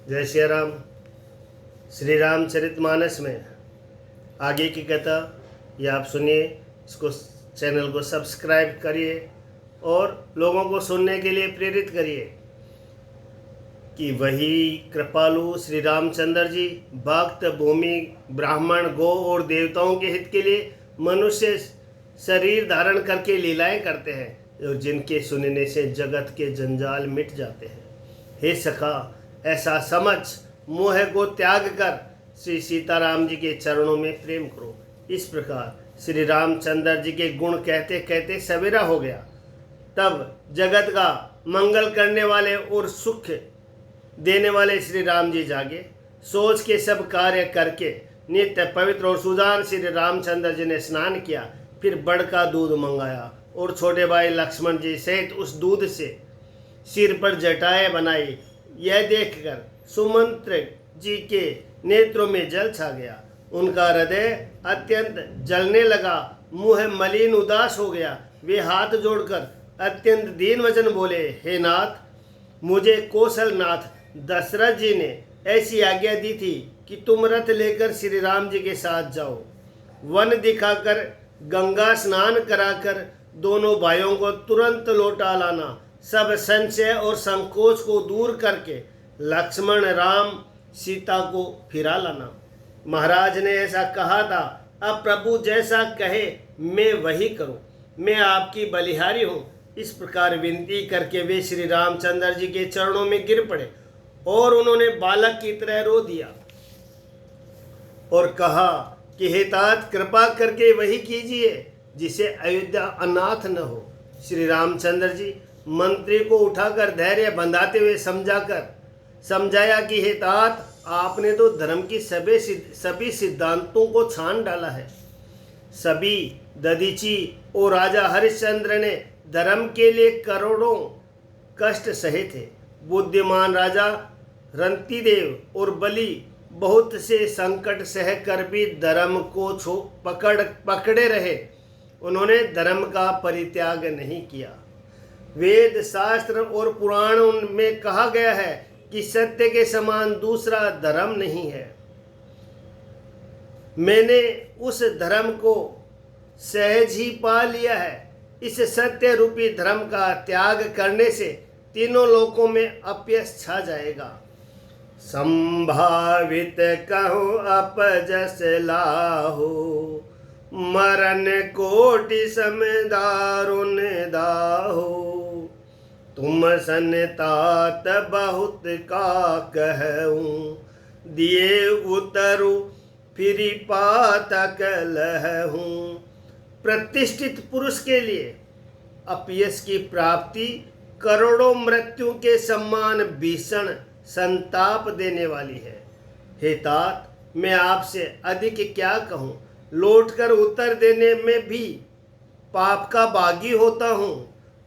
जय श्री राम। श्री रामचरितमानस में आगे की कथा ये आप सुनिए। इसको चैनल को सब्सक्राइब करिए और लोगों को सुनने के लिए प्रेरित करिए कि वही कृपालु श्री रामचंद्र जी भक्त, भूमि, ब्राह्मण, गौ और देवताओं के हित के लिए मनुष्य शरीर धारण करके लीलाएं करते हैं और जिनके सुनने से जगत के जंजाल मिट जाते हैं। हे सखा, ऐसा समझ मोह को त्याग कर श्री सीताराम जी के चरणों में प्रेम करो। इस प्रकार श्री रामचंद्र जी के गुण कहते कहते सवेरा हो गया। तब जगत का मंगल करने वाले और सुख देने वाले श्री राम जी जागे। सोच के सब कार्य करके नित्य पवित्र और सुजान श्री रामचंद्र जी ने स्नान किया। फिर बड़ का दूध मंगाया और छोटे भाई लक्ष्मण जी सहित उस दूध से सिर पर जटाएं बनाई। यह देखकर सुमंत्र जी के नेत्रों में जल छा गया। उनका हृदय अत्यंत जलने लगा, मुंह मलिन उदास हो गया। वे हाथ जोड़कर अत्यंत दीन वचन बोले, हे नाथ, मुझे कौशलनाथ दशरथ जी ने ऐसी आज्ञा दी थी कि तुम रथ लेकर श्री राम जी के साथ जाओ। वन दिखाकर गंगा स्नान कराकर दोनों भाइयों को तुरंत लौटा लाना। सब संशय और संकोच को दूर करके लक्ष्मण, राम, सीता को फिरा लाना। महाराज ने ऐसा कहा था, अब प्रभु जैसा कहे मैं वही करूं। मैं आपकी बलिहारी हूं। इस प्रकार विनती करके वे श्री रामचंद्र जी के चरणों में गिर पड़े और उन्होंने बालक की तरह रो दिया और कहा कि हे तात, कृपा करके वही कीजिए जिसे अयोध्या अनाथ न हो। श्री रामचंद्र जी मंत्री को उठाकर धैर्य बंधाते हुए समझाया कि हे तात, आपने तो धर्म की सभी सिद्धांतों को छान डाला है। सभी दधीची और राजा हरिश्चंद्र ने धर्म के लिए करोड़ों कष्ट सहे थे। बुद्धिमान राजा रंतिदेव और बलि बहुत से संकट सह कर भी धर्म को पकड़े रहे। उन्होंने धर्म का परित्याग नहीं किया। वेद, शास्त्र और पुराणों में कहा गया है कि सत्य के समान दूसरा धर्म नहीं है। मैंने उस धर्म को सहज ही पा लिया है। इस सत्य रूपी धर्म का त्याग करने से तीनों लोकों में अपयश छा जाएगा। संभावित कहो अपजस लाहो, मरण कोटि सम दारुण दाहो। तुम सन तात बहुत का कहूँ, दिए उतरु फिरी पातक लहूँ। प्रतिष्ठित पुरुष के लिए अपयश की प्राप्ति करोड़ों मृत्यु के समान भीषण संताप देने वाली है। हे तात, मैं आपसे अधिक क्या कहूँ। लौटकर उत्तर देने में भी पाप का भागी होता हूँ।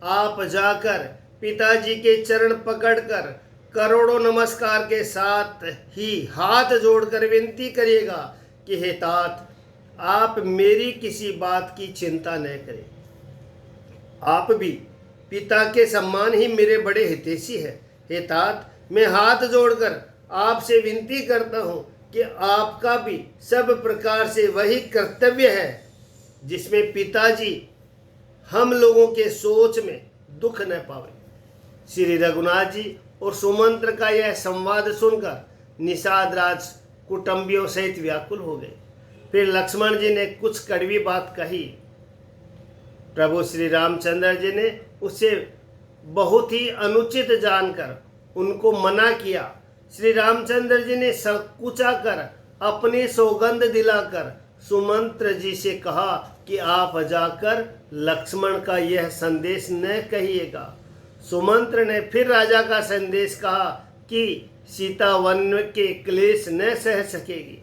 आप जाकर पिताजी के चरण पकड़कर करोड़ों नमस्कार के साथ ही हाथ जोड़कर विनती करिएगा कि हे तात, आप मेरी किसी बात की चिंता न करें। आप भी पिता के सम्मान ही मेरे बड़े हितैषी हैं। हे तात, मैं हाथ जोड़कर आपसे विनती करता हूँ कि आपका भी सब प्रकार से वही कर्तव्य है जिसमें पिताजी हम लोगों के सोच में दुख न पावे। श्री रघुनाथ जी और सुमंत्र का यह संवाद सुनकर निषाद राज कुटुंबियों सहित व्याकुल हो गए। फिर लक्ष्मण जी ने कुछ कड़वी बात कही। प्रभु श्री रामचंद्र जी ने उसे बहुत ही अनुचित जानकर उनको मना किया। श्री रामचंद्र जी ने संकुचा कर अपनी सौगंध दिलाकर सुमंत्र जी से कहा कि आप जाकर लक्ष्मण का यह संदेश न कहिएगा। सुमंत्र ने फिर राजा का संदेश कहा कि सीता वन के क्लेश न सह सकेगी।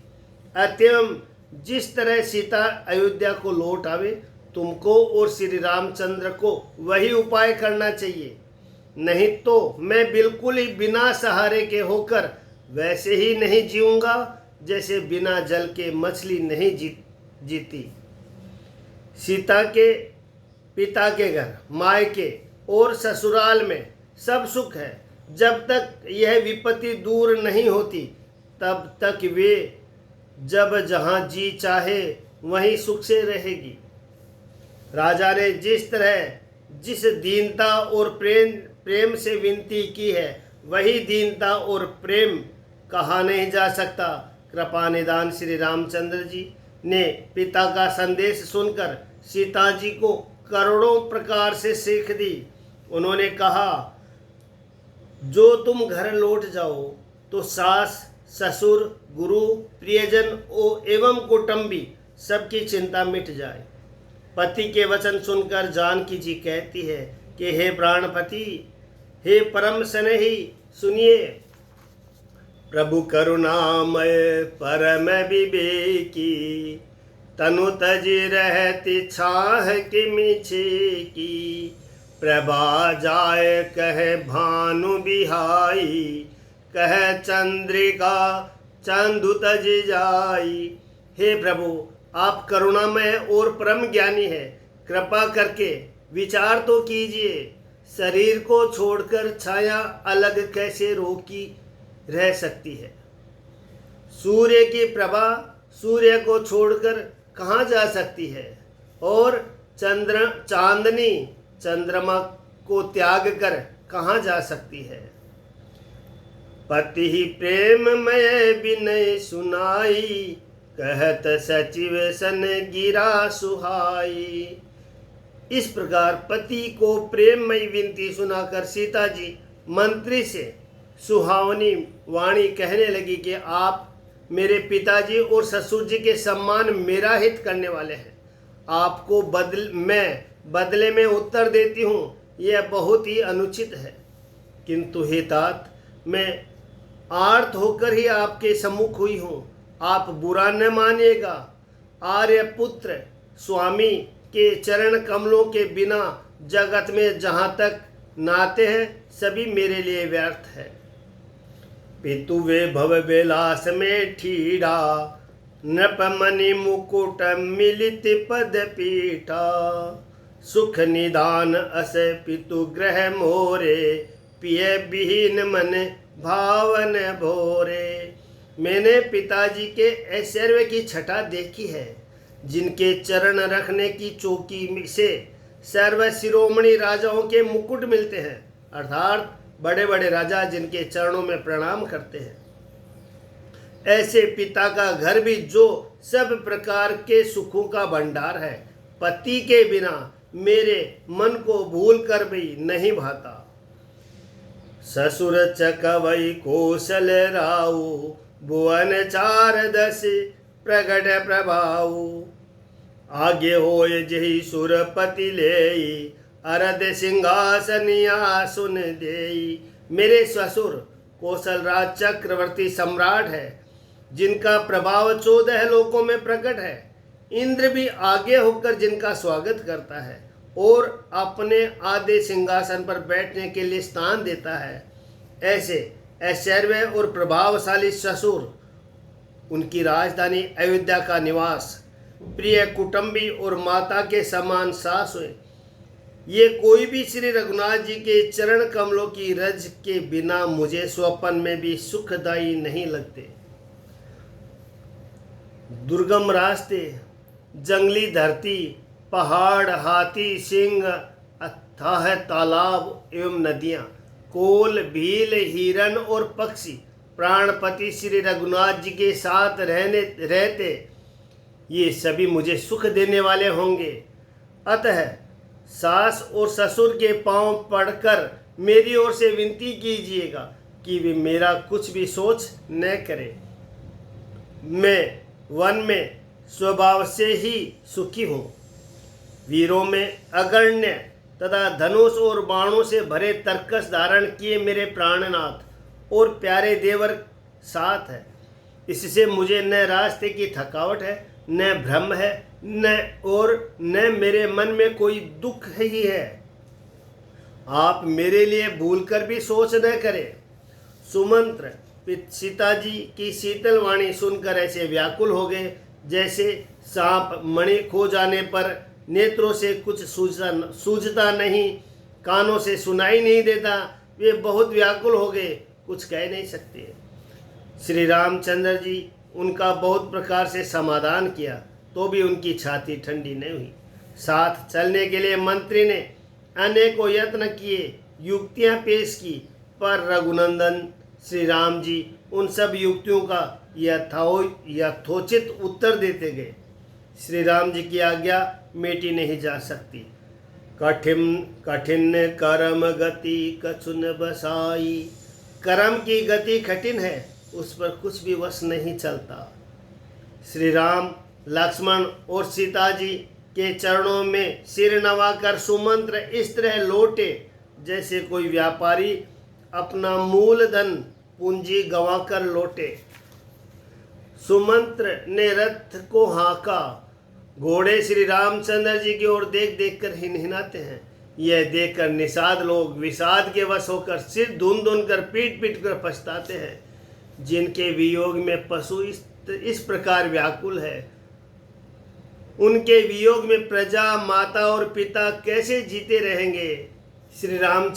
अतएव जिस तरह सीता अयोध्या को लौट आवे, तुमको और श्री रामचंद्र को वही उपाय करना चाहिए। नहीं तो मैं बिल्कुल ही बिना सहारे के होकर वैसे ही नहीं जीऊंगा जैसे बिना जल के मछली नहीं जीती। सीता के पिता के घर, मायके और ससुराल में सब सुख है। जब तक यह विपत्ति दूर नहीं होती तब तक वे जब जहाँ जी चाहे वहीं सुख से रहेगी। राजा ने जिस तरह जिस दीनता और प्रेम से विनती की है, वही दीनता और प्रेम कहा नहीं जा सकता। कृपा निदान श्री रामचंद्र जी ने पिता का संदेश सुनकर सीता जी को करोड़ों प्रकार से सीख दी। उन्होंने कहा, जो तुम घर लौट जाओ तो सास, ससुर, गुरु, प्रियजन एवं कुटुंबी सबकी चिंता मिट जाए। पति के वचन सुनकर जानकी जी कहती है कि हे प्राणपति, हे परम स्नेही, सुनिए। प्रभु करुणामय परम विवेकी, तनु तजी रहती छाह की मीछे की। प्रभा जाए कहे भानु बिहाई, कह चंद्रिका चंदु तज जाई। हे प्रभु, आप करुणामय और परम ज्ञानी है, कृपा करके विचार तो कीजिए। शरीर को छोड़कर छाया अलग कैसे रोकी रह सकती है? सूर्य की प्रभा सूर्य को छोड़कर कहाँ जा सकती है? और चांदनी चंद्रमा को त्याग कर कहाँ जा सकती है? पति ही प्रेममय विनय सुनाई, कहत सचिव सन गिरा सुहाई। इस प्रकार पति को प्रेममयी विनती सुनाकर सीता जी मंत्री से सुहावनी वाणी कहने लगी कि आप मेरे पिताजी और ससुर जी के सम्मान मेरा हित करने वाले हैं। आपको मैं बदले में उत्तर देती हूँ, यह बहुत ही अनुचित है। किंतु हे तात, मैं आर्त होकर ही आपके सम्मुख हुई हूँ, आप बुरा न मानिएगा। आर्यपुत्र स्वामी के चरण कमलों के बिना जगत में जहाँ तक नाते हैं सभी मेरे लिए व्यर्थ है। पितु वे भव विलास में ठीड़ा, नृपमणि मुकुट मिलित पद पीठा। सुख निदान अस पितु ग्रह मोरे, पिय विहीन मन भावन भोरे। मैंने पिताजी के ऐश्वर्य की छटा देखी है, जिनके चरण रखने की चौकी से सर्व शिरोमणि राजाओं के मुकुट मिलते हैं, अर्थात बड़े बड़े राजा जिनके चरणों में प्रणाम करते हैं। ऐसे पिता का घर भी जो सब प्रकार के सुखों का भंडार है, पति के बिना मेरे मन को भूल कर भी नहीं भाता। ससुर चकवई कौशल राऊ, भुवन चार दस प्रगट प्रभाऊ। आगे होय जही सुरपति लेई, अरद सिंहासनिया सुन देई। मेरे ससुर कौशल राज चक्रवर्ती सम्राट है, जिनका प्रभाव 14 लोकों में प्रकट है। इंद्र भी आगे होकर जिनका स्वागत करता है और अपने आधे सिंहासन पर बैठने के लिए स्थान देता है। ऐसे ऐश्वर्य और प्रभावशाली ससुर, उनकी राजधानी अयोध्या का निवास, प्रिय कुटुंबी और माता के समान सास हुए, ये कोई भी श्री रघुनाथ जी के चरण कमलों की रज के बिना मुझे स्वप्न में भी सुखदायी नहीं लगते। दुर्गम रास्ते, जंगली धरती, पहाड़, हाथी, सिंह, अथाह तालाब एवं नदियाँ, कोल, भील, हिरण और पक्षी प्राणपति श्री रघुनाथ जी के साथ रहते ये सभी मुझे सुख देने वाले होंगे। अतः सास और ससुर के पांव पड़कर मेरी ओर से विनती कीजिएगा कि वे मेरा कुछ भी सोच न करें। मैं वन में स्वभाव से ही सुखी हूँ। वीरों में अगण्य तथा धनुष और बाणों से भरे तरकस धारण किए मेरे प्राणनाथ और प्यारे देवर साथ है। इससे मुझे न रास्ते की थकावट है, न भ्रम है, न मेरे मन में कोई दुख ही है। आप मेरे लिए भूलकर भी सोच न करें। सुमंत्र सीता जी की शीतल वाणी सुनकर ऐसे व्याकुल हो गए जैसे सांप मणि खो जाने पर नेत्रों से कुछ सूझता नहीं, कानों से सुनाई नहीं देता, वे बहुत व्याकुल हो गए, कुछ कह नहीं सकते। श्री रामचंद्र जी उनका बहुत प्रकार से समाधान किया, तो भी उनकी छाती ठंडी नहीं हुई। साथ चलने के लिए मंत्री ने अनेकों यत्न किए, युक्तियां पेश की, पर रघुनंदन श्री राम जी उन सब युक्तियों का यथोचित उत्तर देते गए। श्री राम जी की आज्ञा मेटी नहीं जा सकती। कठिन कठिन कर्म गति कछुन बसाई। कर्म की गति कठिन है, उस पर कुछ भी वश नहीं चलता। श्री राम, लक्ष्मण और सीता जी के चरणों में सिर नवाकर सुमंत्र इस तरह लौटे जैसे कोई व्यापारी अपना मूलधन पूंजी गंवाकर लौटे। सुमंत्र ने रथ को हाँका। घोड़े श्री रामचंद्र जी की ओर देख देख कर हिनहिनाते हैं। यह देखकर निषाद लोग विषाद के वश होकर सिर धुन धुन कर पीट पीट कर पछताते हैं। जिनके वियोग में पशु इस प्रकार व्याकुल है, उनके वियोग में प्रजा, माता और पिता कैसे जीते रहेंगे। श्री रामचंद्र